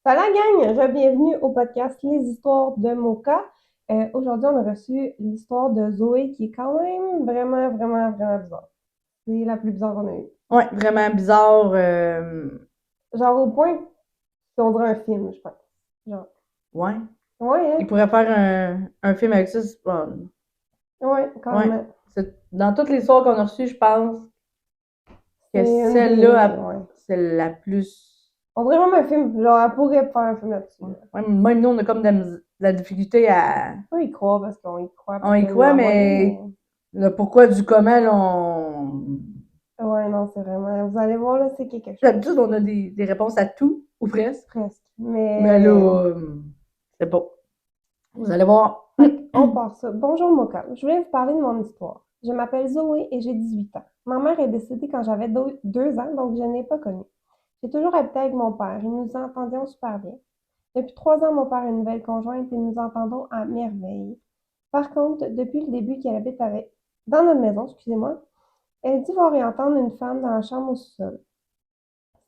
Salut la gang, bienvenue au podcast Les Histoires de Mocha. Aujourd'hui, on a reçu l'histoire de Zoé qui est quand même vraiment bizarre. C'est la plus bizarre qu'on a eue. Ouais, vraiment bizarre. Genre au point qu'on dirait un film, je pense. Genre, Ouais. ouais, Il hein? pourrait faire un film avec ça. C'est pas... Ouais, Ouais. carrément. Dans toutes les histoires qu'on a reçues, je pense C'est que une celle-là, des... Ouais. c'est la plus. On dirait vraiment un film. Genre, elle pourrait faire un film là-dessus. Ouais. Là. Ouais, même nous, on a comme de la difficulté à. On peut y croire parce qu'on y croit On parce y qu'elle nous croit, l'a envoyé, mais... mais le pourquoi du comment, là, on. Ouais, non, c'est vraiment... Vous allez voir, là, c'est quelque chose. D'habitude, on a des réponses à tout, ou presque. Presque. Mais là, Mais... c'est pas. Vous allez voir. Fait on part ça. Bonjour Mocha, je voulais vous parler de mon histoire. Je m'appelle Zoé et j'ai 18 ans. Ma mère est décédée quand j'avais 2 ans, donc je n'ai pas connu. J'ai toujours habité avec mon père et nous nous entendions super bien. Depuis 3 ans, mon père a une nouvelle conjointe et nous nous entendons à merveille. Par contre, depuis le début qu'elle habite dans notre maison, excusez-moi, elle dit voir et entendre une femme dans la chambre au sous-sol.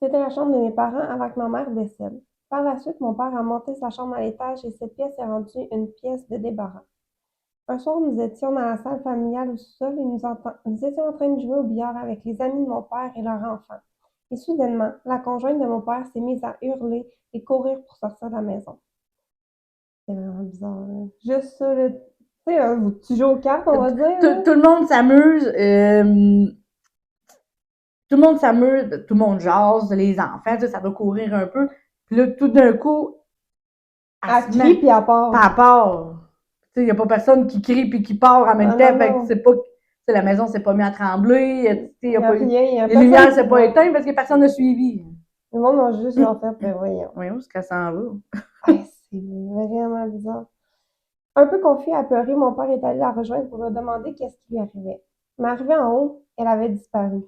C'était la chambre de mes parents avant que ma mère décède. Par la suite, mon père a monté sa chambre à l'étage et cette pièce est rendue une pièce de débarras. Un soir, nous étions dans la salle familiale au sous-sol et nous étions en train de jouer au billard avec les amis de mon père et leurs enfants. Et soudainement, la conjointe de mon père s'est mise à hurler et courir pour sortir de la maison. C'est vraiment bizarre, là. Juste ça, là. Tu sais, tu joues aux cartes, on va dire, là. Tout le monde s'amuse. Tout le monde s'amuse, tout le monde jase, les enfants, tu sais, ça doit courir un peu. Puis là, tout d'un coup, elle Elle se crie met, puis elle pas à part. part. Tu sais, il n'y a pas personne qui crie puis qui part en même Ah temps. non, Fait que non. c'est pas, tu sais, la maison s'est pas mise à trembler. Tu sais, Il n'y a rien, il n'y a les personne lumières qui s'est pas voit. éteintes parce que personne n'a suivi. Le monde a juste genre fait, ben voyons. Voyons où est-ce qu'elle s'en va. Ah, c'est vraiment bizarre. Un peu confus et apeuré, mon père est allé la rejoindre pour lui demander qu'est-ce qui lui arrivait. Mais arrivée en haut, elle avait disparu.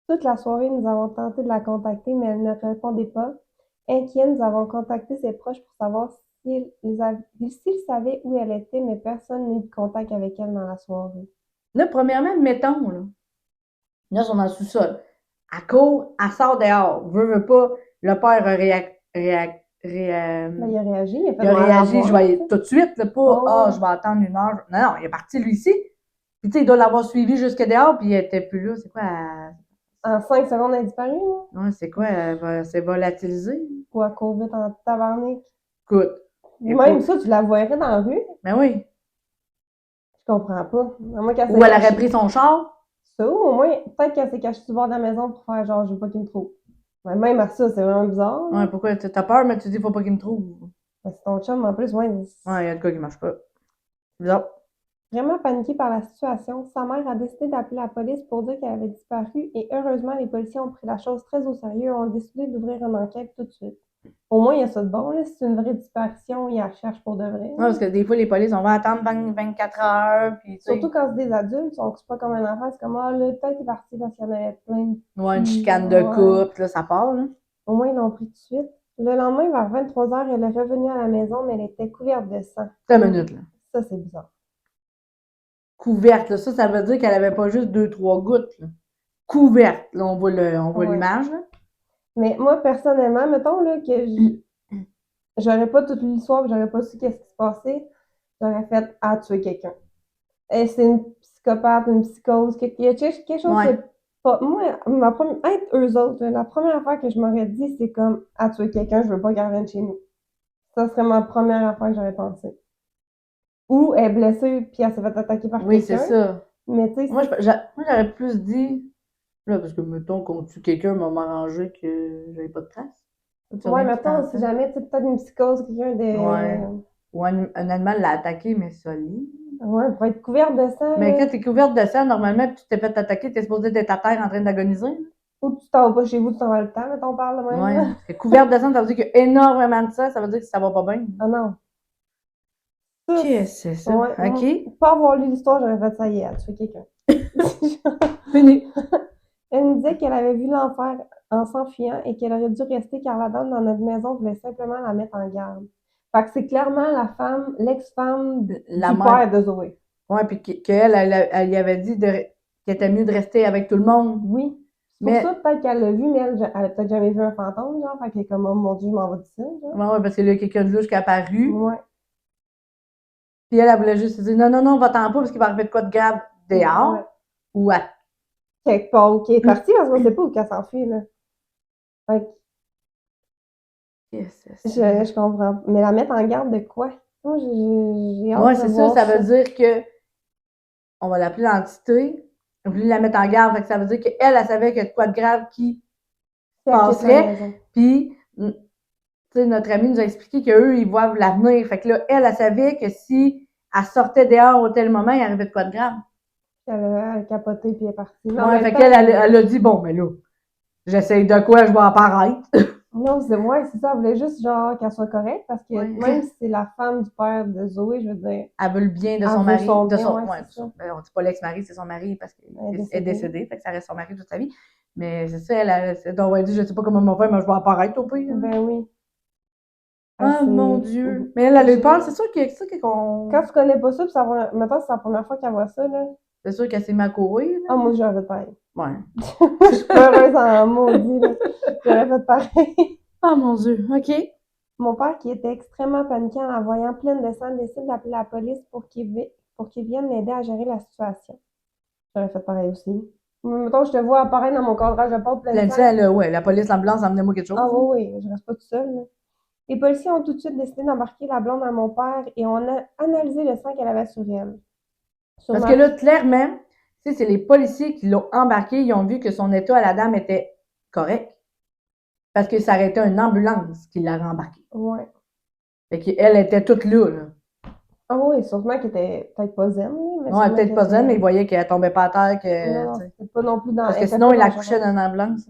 Toute la soirée, nous avons tenté de la contacter, mais elle ne répondait pas. Inquiets, nous avons contacté ses proches pour savoir s'ils savaient où elle était, mais personne n'a eu de contact avec elle dans la soirée. Là, premièrement, mettons, là, ils sont dans le sous-sol. Elle court, elle sort dehors. Veut pas, le père a Là, il a réagi, il a fait il a mal à réagi, je voir, vais tu aller sais. tout de suite, là, pas, Oh, je vais attendre 1 heure. Non, non, il est parti, lui, ici. Puis, tu sais, il doit l'avoir suivi jusque dehors, puis il était plus là. C'est quoi, en 5 secondes, elle a disparu, là. ouais, c'est quoi, c'est volatilisé? Ou à court vite en tabarnak. Écoute, Même écoute, ça, tu la verrais dans la rue. ben oui. Je comprends pas. À moins qu'elle s'est Ou elle aurait cachée. pris son char. Ça, ou au moins, peut-être qu'elle s'est cachée du bord de la maison pour faire genre, je veux pas qu'il me trouve. Mais même à ça, c'est vraiment bizarre, là. Ouais, pourquoi, t'as peur, mais tu dis, faut pas qu'il me trouve. Mais c'est ton chum, en plus, ouais. Ouais, il y a de quoi qui marche pas. C'est bizarre. Vraiment paniquée par la situation, sa mère a décidé d'appeler la police pour dire qu'elle avait disparu et heureusement, les policiers ont pris la chose très au sérieux et ont décidé d'ouvrir une enquête tout de suite. Au moins, il y a ça de bon, là. Si c'est une vraie disparition, ils la cherchent pour de vrai. Ouais, parce que des fois, les polices, on va attendre 24 heures, puis tu Surtout sais, quand c'est des adultes, donc c'est pas comme un enfant, c'est comme, ah, là, peut-être qu'il est parti parce qu'il y en avait plein de ouais, une petits. chicane de Ouais. couple, là, ça part, là. Au moins, ils l'ont pris tout de suite. Le lendemain, vers 23 heures, elle est revenue à la maison, mais elle était couverte de sang. 2 minutes, là. Ça, c'est bizarre. Couverte, là. Ça veut dire qu'elle avait pas juste 2, 3 gouttes, là. Couverte, là, on voit Ouais. l'image, là. Mais moi, personnellement, mettons là, que j'aurais pas toute l'histoire, j'aurais pas su qu'est-ce qui se passait, j'aurais fait à tuer quelqu'un. Et c'est une psychopathe, une psychose, il y a quelque chose Ouais. de pas. Moi, être eux autres, la première affaire que je m'aurais dit, c'est comme à tuer quelqu'un, je veux pas qu'elle revienne chez nous. Ça serait ma première affaire que j'aurais pensé. Ou elle est blessée, puis elle s'est fait attaquer par Oui, c'est quelqu'un. ça. Mais tu sais, Moi, moi, j'aurais plus dit, là, parce que, mettons, qu'on tue quelqu'un, m'a m'arranger que j'avais pas de traces. Tu ouais, reviens, tu mettons, si t'entends. jamais, tu sais, peut-être une psychose, quelqu'un Ouais. de. Ou un animal l'a attaqué, mais solide. Ouais, pour être couverte de sang, Mais là. quand t'es couverte de sang, normalement, puis tu t'es fait attaquer, t'es supposé être à terre en train d'agoniser. Ou tu t'en vas pas chez vous, tu t'en vas le temps, mettons, on parle de même, Ouais. là. Parce que couverte de sang, ça veut dire qu'il y a énormément de sang, ça veut dire que ça va pas bien. Ah non. Ça, Qu'est-ce que c'est ça? ouais, OK. pas avoir lu l'histoire, j'aurais fait ça y est, elle tué quelqu'un. Fini. Elle me disait qu'elle avait vu l'enfer en s'enfuyant et qu'elle aurait dû rester car la dame dans notre maison voulait simplement la mettre en garde. Fait que c'est clairement la femme, l'ex-femme La du mère. père de Zoé. Ouais, puis qu'elle, elle y avait dit qu'elle était mieux de rester avec tout le monde. Oui. Pour Mais, ça, peut-être qu'elle l'a vu, mais elle a peut-être jamais vu un fantôme, genre. Fait qu'elle est comme, oh mon Dieu, je m'en vais d'ici, genre. ouais, parce que là, quelqu'un de louche qui est apparu. Ouais. Puis elle voulait juste se dire, non, non, non, va-t'en pas parce qu'il va arriver de quoi de grave Ouais. dehors. Ou à. Quelque part où qui est partie, parce qu'on sait pas où qu'elle s'enfuit, là. Fait Qu'est-ce que que c'est? je comprends. Mais la mettre en garde de quoi? Moi, j'ai hâte Ouais, de c'est ça, voir ça ça. veut dire que on va l'appeler l'entité. On voulait la mettre en garde, fait que ça veut dire qu'elle, elle savait qu'il y a de quoi de grave qui Si elle quitte la passerait. maison. Puis, tu sais, notre ami nous a expliqué qu'eux, ils voient l'avenir. Fait que là, elle savait que si elle sortait dehors au tel moment, il arrivait de quoi de grave. Elle a capoté puis elle est partie. Mais en Ouais, même fait temps, qu'elle, elle a dit, bon, mais là, j'essaye de quoi, je vais apparaître. non, c'est moi, c'est ça. Elle voulait juste, genre, qu'elle soit correcte parce que même Ouais. si c'est la femme du père de Zoé, je veux dire, Elle veut le bien de elle son veut mari, son de bien, son, ouais, ouais, c'est ça. on dit pas l'ex-mari, c'est son mari parce qu'il Elle est est décédée. décédé, fait que ça reste son mari toute sa vie. Mais c'est ça, donc elle dit, je sais pas comment m'en faire, mais je vais apparaître au pire. Ben oui. Ah, mon C'est... Dieu. Mais elle a eu peur, Je- c'est sûr Quand tu connais pas ça, puis mettons, c'est la première fois qu'elle voit ça, là. c'est sûr qu'elle s'est mal courue, là. Ah, moi, j'aurais fait pareil. Ouais. Je suis peureuse en maudit, là. J'aurais fait pareil. Ah, mon Dieu. OK. Mon père, qui était extrêmement paniqué en la voyant pleine de sang, décide d'appeler la police pour qu'ils viennent m'aider à gérer la situation. J'aurais fait pareil aussi. Mettons, je te vois apparaître dans mon cadrage de porte plein de Plein de sang. sang, là, ouais, la police, l'ambulance, emmenez-moi quelque Ah chose. oui, oui, je reste pas tout seul, là. Les policiers ont tout de suite décidé d'embarquer la blonde à mon père et on a analysé le sang qu'elle avait sur elle. Sur Parce que ma... là, clairement, tu sais, c'est les policiers qui l'ont embarqué, ils ont vu que son état à la dame était correct. Parce que ça aurait été une ambulance qui l'aurait embarqué. Ouais. Fait qu'elle était toute là. Ah oui, sûrement qu'elle était peut-être pas zen, là, mais Non, elle sûrement peut-être qu'elle pas zen, mais était... il voyait qu'elle tombait pas à terre, Non, que, non, tu sais. c'était pas non plus dans... Parce Elle que était sinon, pas il accouchait dangereuse. dans une ambulance.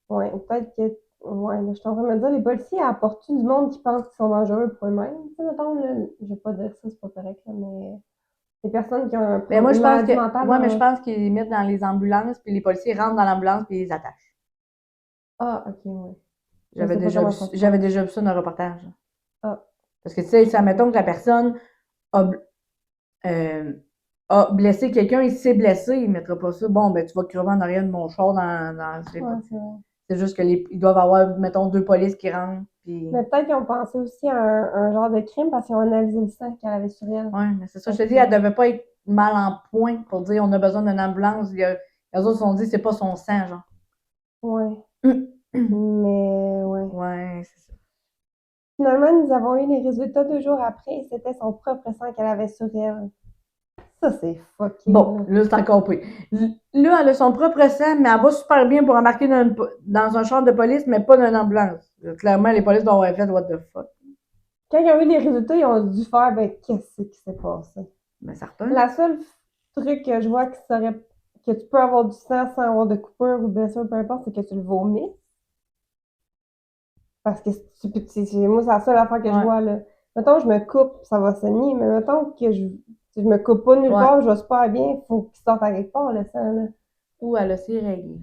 Ouais, peut-être que... Ouais, là, je suis en train de me dire, les policiers apportent du monde qui pense qu'ils sont dangereux pour eux-mêmes. Tu sais, mettons, là, je vais pas dire ça, c'est pas correct, là, mais... Les personnes qui ont Mais moi, je une pense que, maladie mentale, ouais, mais je pense qu'ils les mettent dans les ambulances, puis les policiers rentrent dans l'ambulance, puis ils les attachent. Ah, ok, ouais. Je J'avais sais pas déjà vu, comment ça se j'avais passe. déjà vu ça dans un reportage. Ah, Parce que, tu sais, ça mettons que la personne a, euh, a blessé quelqu'un, il s'est blessé, il ne mettra pas ça. Bon, ben, tu vas crever en arrière de mon char ouais, c'est vrai. c'est juste que ils doivent avoir, mettons, deux polices qui rentrent, puis. Mais peut-être qu'ils ont pensé aussi à un genre de crime parce qu'ils ont analysé le sang qu'elle avait sur elle. Ouais, mais c'est ça, je te Fait dis, que... elle devait pas être mal en point pour dire on a besoin d'une ambulance. Les autres se sont dit c'est pas son sang, genre. Ouais. Mais, ouais. Ouais, c'est ça. Finalement, nous avons eu les résultats 2 jours après et c'était son propre sang qu'elle avait sur elle. Ça, c'est fucké, Bon, là. là, c'est encore pire. Là, elle a son propre sang, mais elle va super bien pour embarquer dans un char de police, mais pas dans une ambulance. Clairement, les polices doivent avoir fait what the fuck. Quand ils ont eu les résultats, ils ont dû faire, ben, qu'est-ce qui s'est passé? Mais certain. La seule truc que je vois que tu peux avoir du sang sans avoir de coupure ou de blessure, peu importe, c'est que tu le vomis. Parce que moi, c'est la seule affaire que je Ouais. vois, là. Mettons, je me coupe, ça va saigner, mais mettons que si je me coupe pas nulle Ouais. part, je vais super bien, il faut qu'il sorte à quelque part, le sang, là. Ou elle a ses règles.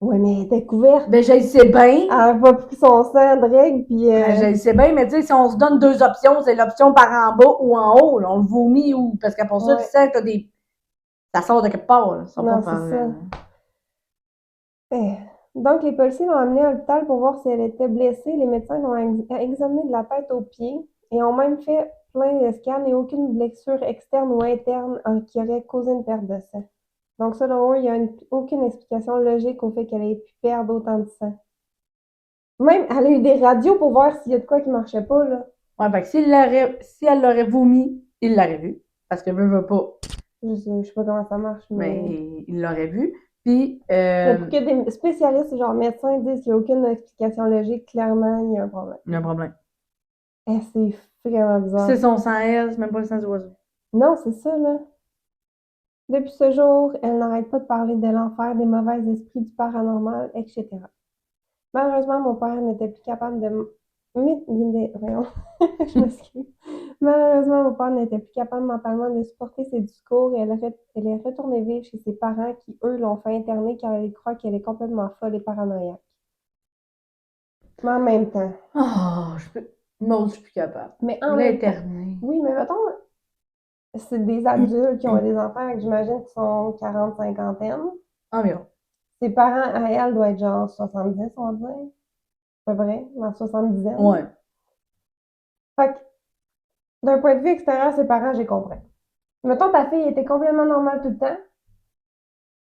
Ouais, mais elle était couverte. Ben, je le sais bien. Elle a pas pris son sang de règle, puis... Ben, je le sais bien, mais tu sais, si on se donne deux options, c'est l'option par en bas ou en haut. Là, on le vomit ou. Parce qu'après ça, tu Ouais. sais, ça sort de quelque part. Là. Ça sort Non, pas c'est par. ça. Eh. Donc, les policiers l'ont amenée à l'hôpital pour voir si elle était blessée. Les médecins l'ont examinée de la tête aux pieds et ont même fait plein de scans et aucune blessure externe ou interne qui aurait causé une perte de sang. Donc, selon eux, il n'y a aucune explication logique au fait qu'elle ait pu perdre autant de sang. Même, elle a eu des radios pour voir s'il y a de quoi qui marchait pas, là. Ouais, fait que si elle l'aurait vomi, il l'aurait vu. Parce que veut pas. Je sais pas comment ça marche, Mais mais... il l'aurait vu. Puis, Mais pour que des spécialistes, genre médecins, disent qu'il n'y a aucune explication logique, clairement, il y a un problème. il y a un problème. Eh, c'est vraiment Puis c'est bizarre. son sang, elle, c'est même pas le sang du oiseau. Non, c'est ça, là. Depuis ce jour, elle n'arrête pas de parler de l'enfer, des mauvais esprits, du paranormal, etc. Malheureusement, mon père n'était plus capable de... Voyons, je m'excuse. Malheureusement, mon père n'était plus capable mentalement de supporter ses discours et elle est retournée vivre chez ses parents qui, eux, l'ont fait interner car ils croient qu'elle est complètement folle et paranoïaque. Mais en même temps. Oh, moi, je suis plus capable. Mais en même temps. L'interner. Oui, mais mettons, c'est des adultes qui ont des enfants, j'imagine qu'ils sont 40, cinquantaine. Environ. Ses parents, à elle, doivent être genre 70, on va dire. Pas vrai, dans 70 ans. Ouais. Fait que, d'un point de vue extérieur, ses parents, j'ai compris. Mettons, ta fille était complètement normale tout le temps,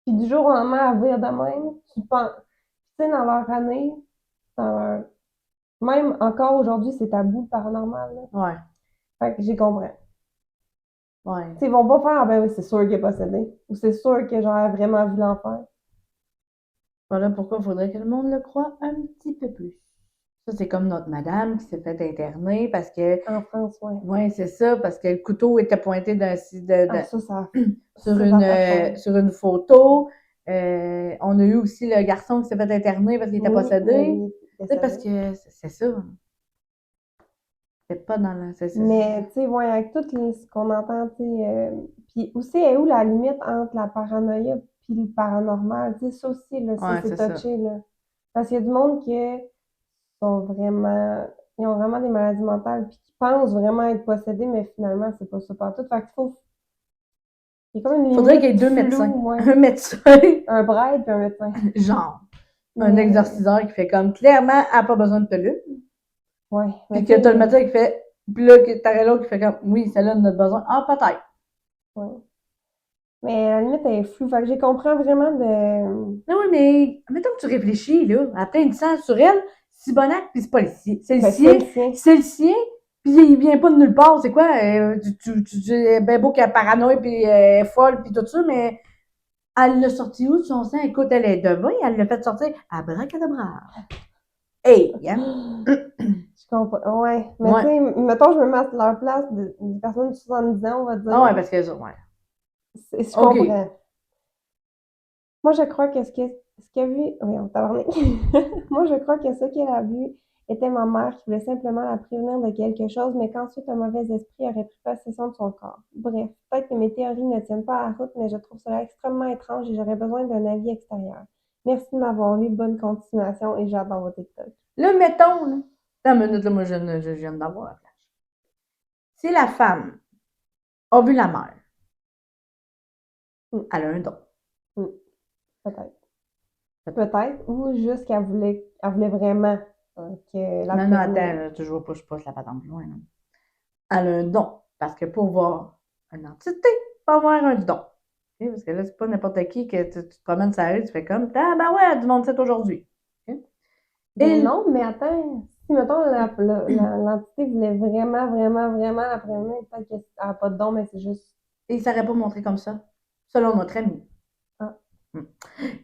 puis du jour au lendemain, elle vire de même, tu penses, tu sais, dans leur année, dans leur- même encore aujourd'hui, c'est tabou le paranormal, là. Ouais. Fait que j'ai compris. Ouais. T'sais, ils vont pas faire, ah ben oui, c'est sûr qu'il est possédé. Ou c'est sûr que j'aurais vraiment vu l'enfer. Voilà pourquoi il faudrait que le monde le croie un petit peu plus. Ça, c'est comme notre madame qui s'est fait interner parce que, En France, ouais. ouais, c'est ça, parce que le couteau était pointé Ah, ça sur une photo. On a eu aussi le garçon qui s'est fait interner parce qu'il était Oui, mais possédé. il est Tu sais, parce décédé. que c'est ça. C'est pas dans la. Mais, tu sais, ouais, avec tout ce qu'on entend, tu sais, puis aussi, est où la limite entre la paranoïa puis le paranormal? Tu sais, ça aussi, là, ça, Ouais, c'est c'est ça. touché, là. Parce qu'il y a du monde qui sont vraiment, ils ont vraiment des maladies mentales puis qui pensent vraiment être possédés, mais finalement, c'est pas ça partout. Fait qu'il faut, il y a comme une Faudrait qu'il y ait limite deux floue, médecins. ouais. Un médecin, Un braide puis un médecin. genre, un Mais, exorciseur qui fait comme clairement, elle n'a pas besoin de pelule. ouais, mais Puis tu que t'as le sais, médecin qui fait. Puis là, t'aurais l'autre qui fait comme, oui, celle-là, on a besoin. Ah, peut-être. ouais. Mais la limite, elle est floue. Fait que j'ai compris vraiment de, Non, oui, mais mettons que tu réfléchis, là. Après une sang sur elle, Sibonac, puis c'est pas le sien. C'est le ben, c'est sien. le sien. C'est le sien. Puis il vient pas de nulle part. C'est quoi? Ben beau qu'elle est paranoïe, puis elle est folle, puis tout ça, mais elle l'a sorti où de son sang? Écoute, elle est devin, elle l'a fait sortir à bracadabra. Hey, hein? Je comprends. Ouais. Mais tu Ouais. sais, mettons, je me mets à leur place d'une personne de 70 ans, on va Ah ouais, dire. parce que ça, ouais. Je OK. comprends. Moi, je crois que ce qu'elle a vu. Oui, on tabarnak. Moi, je crois que ce qu'elle a vu était ma mère qui voulait simplement la prévenir de quelque chose, mais qu'ensuite un mauvais esprit aurait pris possession de son corps. Bref, peut-être que mes théories ne tiennent pas à la route, mais je trouve cela extrêmement étrange et j'aurais besoin d'un avis extérieur. Merci de m'avoir lu. Bonne continuation et j'adore vos TikTok. Là, mettons, là. Attends une minute, là, moi, je viens d'avoir un flash. Si la femme a vu la mère, Hmm, elle a un don. hmm, peut-être. Peut-être. Peut-être. Ou juste elle voulait vraiment que la Non, non, attends, prévenir. là, toujours pas, je pousse la patente plus loin, là. Elle a un don. Parce que pour voir une entité, il faut avoir un don. Ok? Parce que là, c'est pas n'importe qui que tu te promènes sur la rue, tu fais comme, ah, ben ouais, du monde sait aujourd'hui. Ok? Ben Et non, mais attends, si mettons l'entité voulait vraiment, vraiment, vraiment la prévenir, peut-être qu'elle n'a pas de don, mais c'est juste. il s'aurait pas montré comme ça, selon notre ami. Ah. Hmm.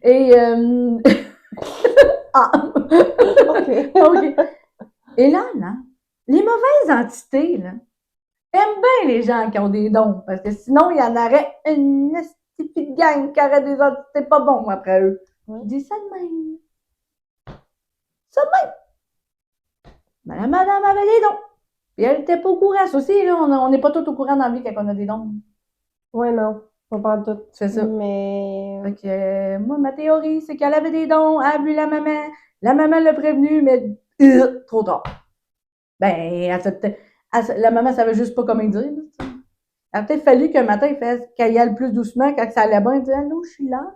Et, ah, OK. OK. Et là, les mauvaises entités, là, aiment bien les gens qui ont des dons, parce que sinon, il y en aurait une stupide gang qui aurait des entités pas bons après eux. Ouais. Je dis ça de même. Ça de même. Mais la madame avait des dons. Puis elle était pas au courant. Ça aussi, là, on n'est pas tous au courant dans la vie quand on a des dons. Ouais, non, pas tout. C'est ça. Mais. Fait que, moi, ma théorie, c'est qu'elle avait des dons, elle a vu la maman. La maman l'a prévenue, mais trop tard. Ben, la maman savait juste pas comment dire. Il a peut-être fallu qu'un matin, qu'elle y aille plus doucement, quand ça allait bien, il dit allô, je suis là.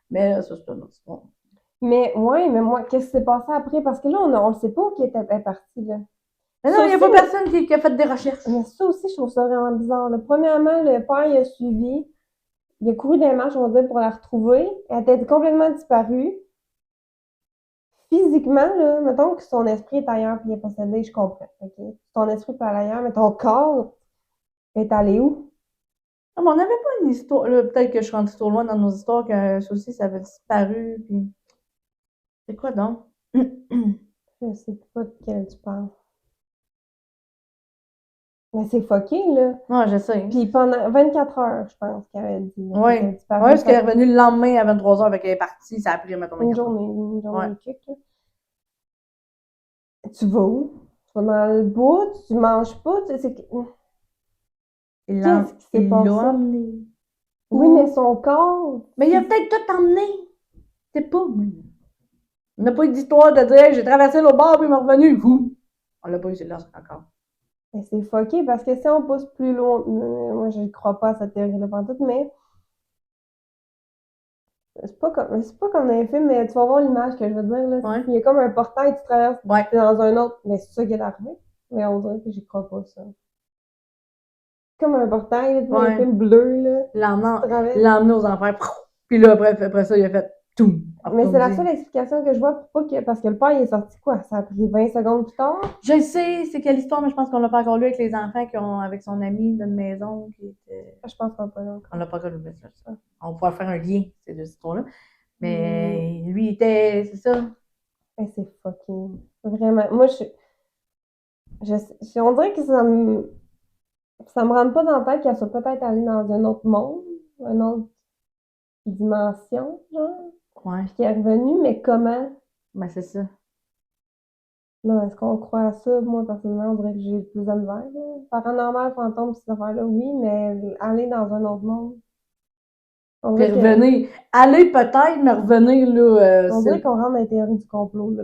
Mais là, ça, c'est une autre histoire. Mais, ouais, mais moi, qu'est-ce qui s'est passé après? Parce que là, on ne sait pas où elle est partie, là. Mais non, Ça il n'y a aussi, pas personne qui a fait des recherches. mais ça aussi, je trouve ça vraiment bizarre, là. Premièrement, le père, il a suivi. Il a couru des marches, on va dire, pour la retrouver. Elle était complètement disparue. Physiquement, là, mettons que son esprit est ailleurs puis il est possédé, je comprends. OK? Ton esprit peut aller ailleurs, mais ton corps est allé où? Non, mais on n'avait pas une histoire. Là, peut-être que je suis rendue trop loin dans nos histoires que ça aussi, ça avait disparu. Puis... C'est quoi donc? Je sais pas de quel tu parles. Mais c'est fucké, là. Non, je sais. Puis pendant 24 heures, je pense qu'elle avait dit là, Oui. qu'elle était Oui, disparue. parce qu'elle est Fait revenue le lendemain à 23h avec elle est partie. Ça a pris, mettons, une 24 heures. une Ouais. journée de kick, là. Tu vas où? Tu vas dans le bout, tu manges pas, qu'est-ce qui s'est Il l'a passé? emmené. Oui, mais son corps, Mais il a peut-être tout emmené. C'est pas, moi. On n'a pas eu d'histoire de dire, j'ai traversé l'autre bord, puis il est revenu. Fou. On l'a pas eu, celle-là, encore. ben, c'est fucké parce que si on pousse plus loin, moi je ne crois pas à cette théorie-là pantoute, mais C'est pas comme dans les films, mais tu vas voir l'image que je veux dire, là. Ouais. Il y a comme un portail, tu traverses, Ouais. t'es dans un autre, mais c'est ça qui est arrivé. Mais on dirait que j'y crois pas, ça. Comme un portail, là, tu sais, dans les Ouais. films bleus, là. Tu traverses. L'emmener aux enfers. Puis là, après ça, il a fait tout. Mais c'est la seule explication que je vois pour pas que. Parce que le père, il est sorti quoi? Ça a pris 20 secondes plus tard? Je sais, c'est quelle histoire, mais je pense qu'on l'a pas encore lu avec les enfants qui ont, avec son ami d'une maison qui était. Je pense qu'on pas là On encore. l'a pas encore lu, mais c'est ça. On pourra faire un lien, ces deux histoires-là. Mm. Mais lui, il était. C'est ça. Eh, c'est fucking. Vraiment. Moi, on dirait que ça me rentre pas dans la tête qu'elle soit peut-être allée dans un autre monde, une autre dimension, genre. Ouais. Puis qu'elle est revenue, mais comment? Ben, c'est ça. Là, est-ce qu'on croit à ça? Moi, personnellement, on dirait que j'ai plus de misère, là. Paranormal, fantôme, ces affaires-là, oui, mais aller dans un autre monde. On Puis dirait revenir. Aller peut-être, mais revenir, là. on dirait qu'on rentre dans les théories du complot, là.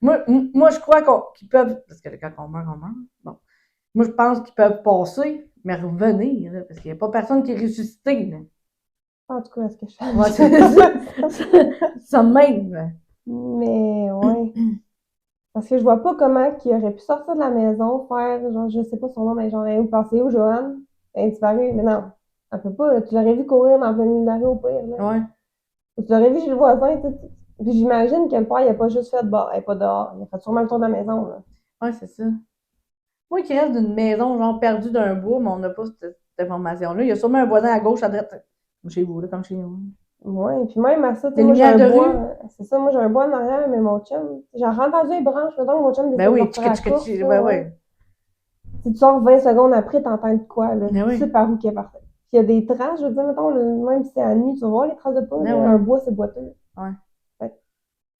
Ouais. Moi, je crois qu'ils peuvent. Parce que quand on meurt, on meurt. Bon. Moi, je pense qu'ils peuvent passer, mais revenir, là, parce qu'il n'y a pas personne qui est ressuscité, là. En tout cas, est-ce que je Ouais, c'est ça même. Mais, ouais. Parce que je vois pas comment qu'il aurait pu sortir de la maison, faire, genre, je sais pas son nom, mais genre, elle est où, passer où, Joanne? Elle est disparue. Mais non, elle peut pas, là. Tu l'aurais vu courir dans plein milieu de la rue au pire, là. Ouais. Ou tu l'aurais vu chez le voisin, tu sais. Puis j'imagine que le père, il a pas juste fait, bah, elle est pas dehors. Il a fait sûrement le tour de la maison, là. Ouais, c'est ça. Moi qui reste d'une maison, genre, perdue d'un bois, mais on n'a pas cette information-là. Il y a sûrement un voisin à gauche, à droite. Comme chez vous, là, comme chez nous. Ouais, puis même à ça, tu sais, Des moi j'ai lumières un de bois, rue? c'est ça, moi j'ai un bois en arrière, mais mon chum, j'ai entendu les branches, mettons que mon chum Ben décide de oui, partir à la course, ouais, là, ouais. Si tu sors 20 secondes après, t'entends de quoi, là, Ben tu sais oui. par où qu'il est parti. Puis il y a des traces, je veux dire, mettons, même si c'est à nuit, tu vas voir les traces de pas, Ben là, ouais. un bois, c'est boiteux. Ouais. Fait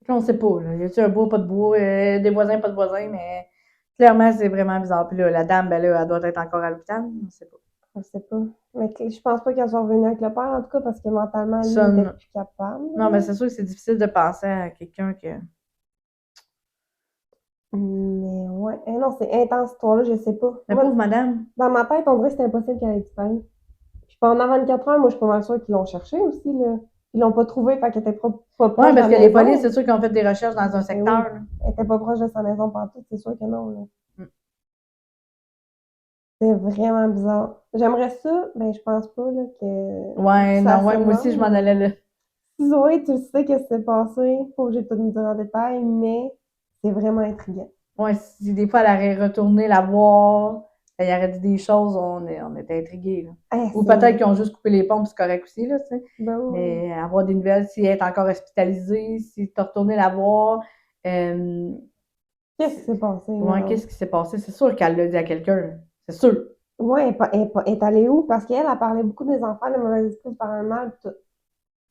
Puis on sait pas, là. Y a-tu un bois, pas de bois, des voisins, pas de voisins, mais clairement, c'est vraiment bizarre. Puis là, la dame, ben là, elle doit être encore à l'hôpital. On sait pas. je sais pas. Mais je pense pas qu'elle soit revenue avec le père, en tout cas, parce que mentalement, lui, Ça, il était non. plus capable. Non, mais c'est sûr que c'est difficile de penser à quelqu'un que. Mais ouais. Eh non, c'est intense, cette histoire-là, je sais pas. La Moi, pauvre madame. dans ma tête, on dirait que c'était impossible qu'elle ait disparu. Puis pendant 24 heures, moi, je suis pas mal sûre qu'ils l'ont cherché aussi, là. Ils l'ont pas trouvé, fait qu'elle était pas proche Ouais, de la parce que les maison. polices, c'est sûr qu'ils ont fait des recherches dans un Ben secteur, oui. là. Elle était pas proche de sa maison partout, c'est sûr que non, là. Mm. C'est vraiment bizarre. J'aimerais ça, ben je pense pas, là, que Ouais, ça non, ouais, se moi aussi, je m'en rende. allais là. Si Zoé, tu sais qu'est-ce qui s'est passé, pas obligé de tout nous dire en détail, mais c'est vraiment intriguant. Ouais, si des fois elle aurait retourné la voir, elle aurait dit des choses, on était intrigués, là. Eh, Ou peut-être qu'ils ont juste coupé les ponts, puis c'est correct aussi, là, tu sais. Ben oui. Mais avoir des nouvelles, si elle est encore hospitalisée, si t'as retourné la voir, Qu'est-ce qui s'est passé, ouais, là? qu'est-ce qui s'est passé? C'est sûr qu'elle l'a dit à quelqu'un. C'est sûr. Ouais, elle est allée où? Parce qu'elle a parlé beaucoup des enfants, de mauvaises esprits, paranormal, tout.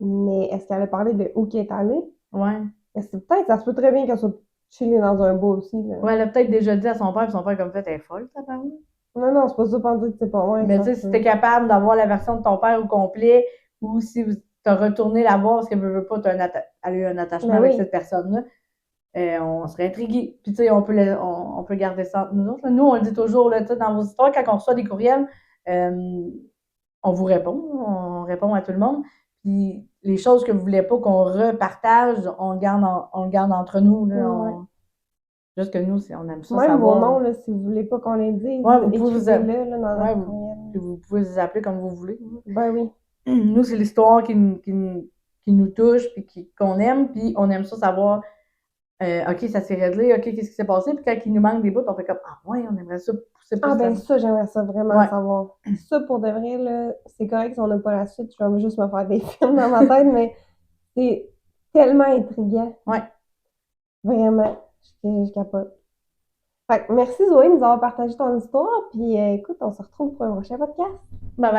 Mais est-ce qu'elle a parlé de où qu'elle est allée? Ouais. Peut-être, ça se peut très bien qu'elle soit chillée dans un bois aussi, là. Ouais, elle a peut-être déjà dit à son père, puis son père, comme fait, elle est folle, ta parole. Non, non, c'est pas ça, pendant que c'est pas loin, Mais ça tu sais, se si peut. t'es capable d'avoir la version de ton père au complet, ou si t'as retourné la voir parce qu'elle veut pas, t'as elle a eu un attachement Ben avec oui. cette personne-là, on serait intrigués. Puis tu sais, on peut garder ça entre nous autres, là. Nous, on le dit toujours, là, tu sais, dans vos histoires, quand on reçoit des courriels, on vous répond, on répond à tout le monde. Puis les choses que vous voulez pas qu'on repartage, on le garde entre nous, là. Ouais. Juste que nous, on aime ça Même vos savoir. noms, là, si vous voulez pas qu'on les dise, Ouais, vous pouvez écrivez-le, là, dans ouais, notre courriel. puis vous pouvez les appeler comme vous voulez. Ben oui. Nous, c'est l'histoire qui nous touche, puis qu'on aime, puis on aime ça savoir, OK, ça s'est réglé, OK, qu'est-ce qui s'est passé, puis quand il nous manque des bouts, on fait comme, ah ouais, on aimerait ça pousser plus Ah ben la... ça, j'aimerais ça vraiment Ouais. savoir. Ça, pour de vrai, là, c'est correct si on n'a pas la suite, je vais juste me faire des films dans ma tête, mais c'est tellement intriguant. Ouais. Vraiment. Je capote. Fait que merci Zoé de nous avoir partagé ton histoire, puis écoute, on se retrouve pour un prochain podcast. Bye bye.